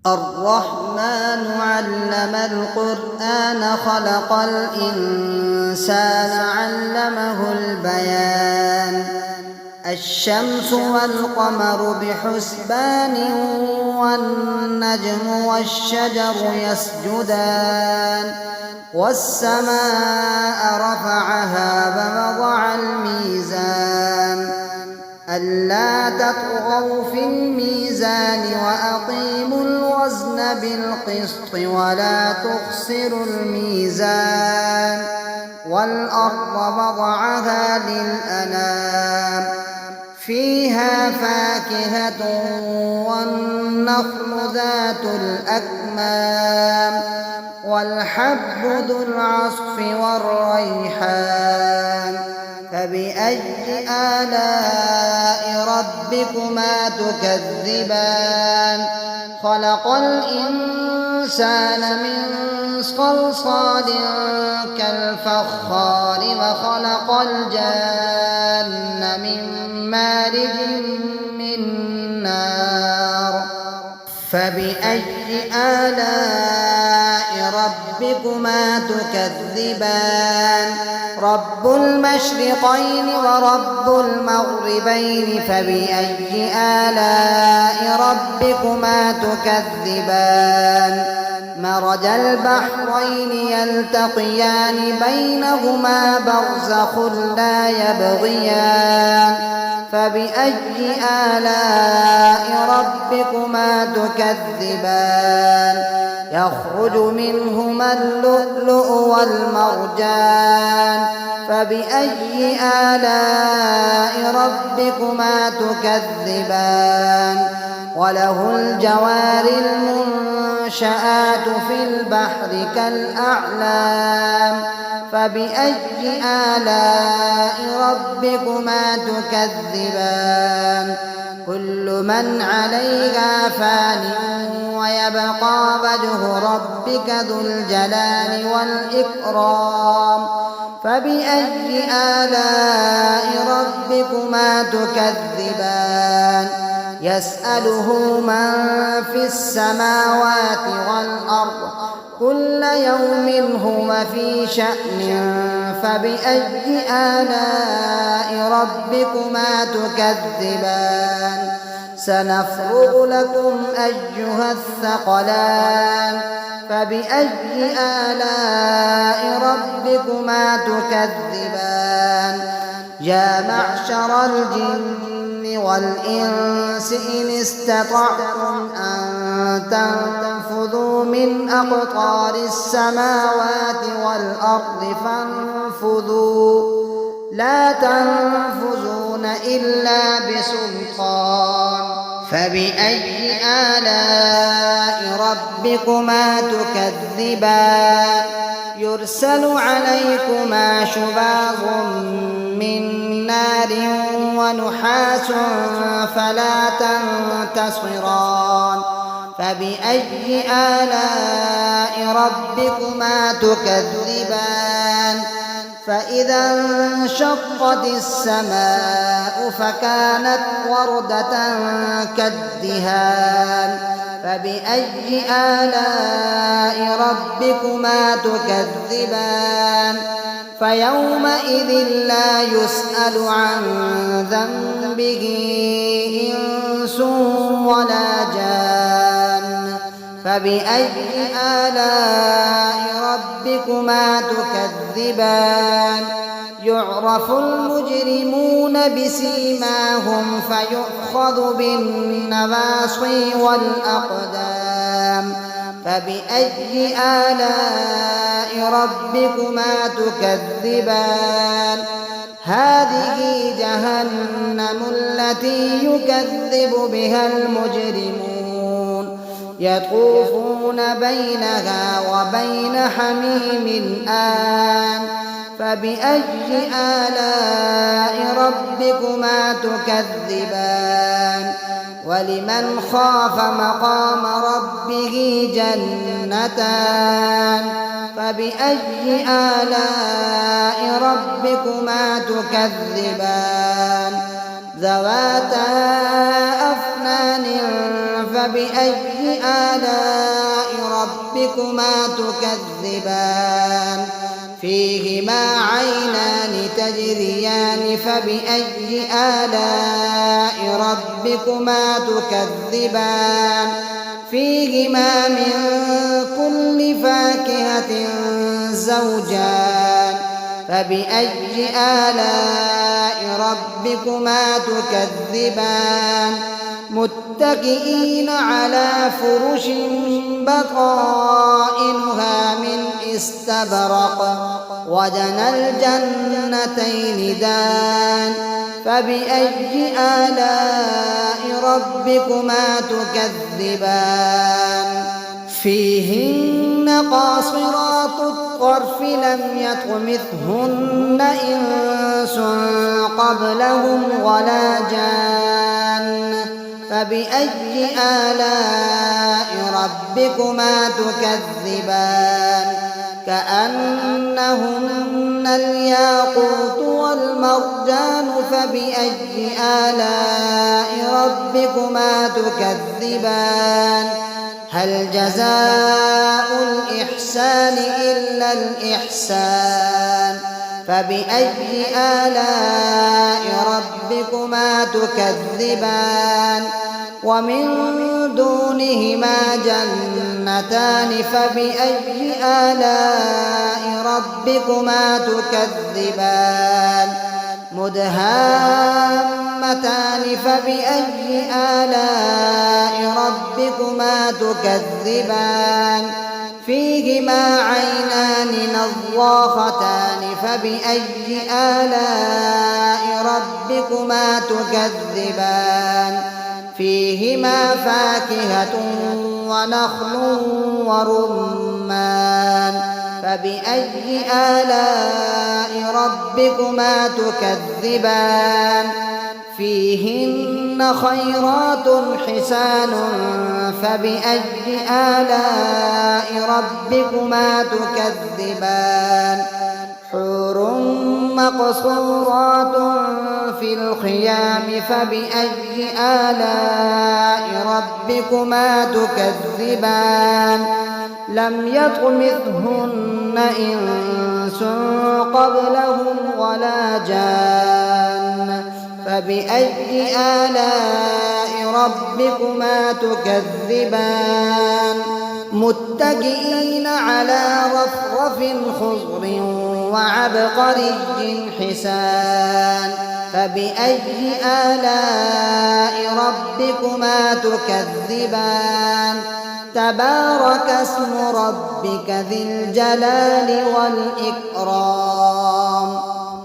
الرحمن علم القرآن خلق الإنسان علمه البيان الشمس والقمر بحسبان والنجم والشجر يسجدان والسماء رفعها ووضع الميزان ألا تطغوا في الميزان وأقيموا الوزن بالقسط ولا تخسروا الميزان والأرض وضعها للأنام فيها فاكهة والنخل ذات الأكمام والحب ذو العصف والريحان فبأي آلاء ربكما تكذبان خلق الإنسان من صلصال كالفخار وخلق الجان من مارج من نار فبأي آلاء ربكما تكذبان رب المشرقين ورب المغربين فبأي آلاء ربكما تكذبان مرج البحرين يلتقيان بينهما برزخ لا يبغيان فبأي آلاء ربكما تكذبان يخرج منهما اللؤلؤ والمرجان فبأي آلاء ربكما تكذبان وله الجوار المنشآت في البحر كالأعلام فبأي آلاء ربكما تكذبان كل من عليها فان ويبقى وجه ربك ذو الجلال والإكرام فبأي آلاء ربكما تكذبان يسأله من في السماوات والأرض كل يوم هو في شأن فبأي آلاء ربكما تكذبان سنفرغ لكم أيها الثقلان فبأي آلاء ربكما تكذبان يا معشر الجن والإنس إن استطعتم أن تنفذوا من أقطار السماوات والأرض فانفذوا لا تنفذون إلا بسلطان فبأي آلاء ربكما تكذبان يرسل عليكما شواظ من نار ونحاس فلا تنتصران فبأي آلاء ربكما تكذبان فإذا انشقت السماء فكانت وردة كالدهان فبأي آلاء ربكما تكذبان فيومئذ لا يسأل عن ذنبه إنس ولا جان فبأي آلاء ربكما تكذبان يعرف المجرمون بسيماهم فيؤخذ بالنواصي والأقدام فبأي آلاء ربكما تكذبان هذه جهنم التي يكذب بها المجرمون يطوفون بينها وبين حميم آن فبأي آلاء ربكما تكذبان ولمن خاف مقام ربه جنتان فبأي آلاء ربكما تكذبان ذواتا أفنان فبأي آلاء ربكما تكذبان فيهما عينان تجريان فبأي آلاء ربكما تكذبان فيهما من كل فاكهة زوجان فبأي آلاء ربكما تكذبان متكئين على فرش بطائنها من استبرق وجنى الجنتين دان فبأي آلاء ربكما تكذبان فيهن قاصرات الطرف لم يطمثهن إنس قبلهم ولا جان فبأي آلاء ربكما تكذبان كأنهن الياقوت والمرجان فبأي آلاء ربكما تكذبان هل جزاء الإحسان إلا الإحسان فبأي آلاء ربكما تكذبان ومن دونهما جنتان فبأي آلاء ربكما تكذبان مدهامتان فبأي آلاء ربكما تكذبان فيهما عينان نضاختان فبأي آلاء ربكما تكذبان فيهما فاكهة ونخل ورمان فبأي آلاء ربكما تكذبان فيهن خيرات حسان فبأي آلاء ربكما تكذبان حور مقصورات في الخيام فبأي آلاء ربكما تكذبان لم يطمثهن إنس قبلهم ولا جان فبأي آلاء ربكما تكذبان متكئين على رفرف خضر وعبقري حسان فبأي آلاء ربكما تكذبان تبارك اسم ربك ذي الجلال والإكرام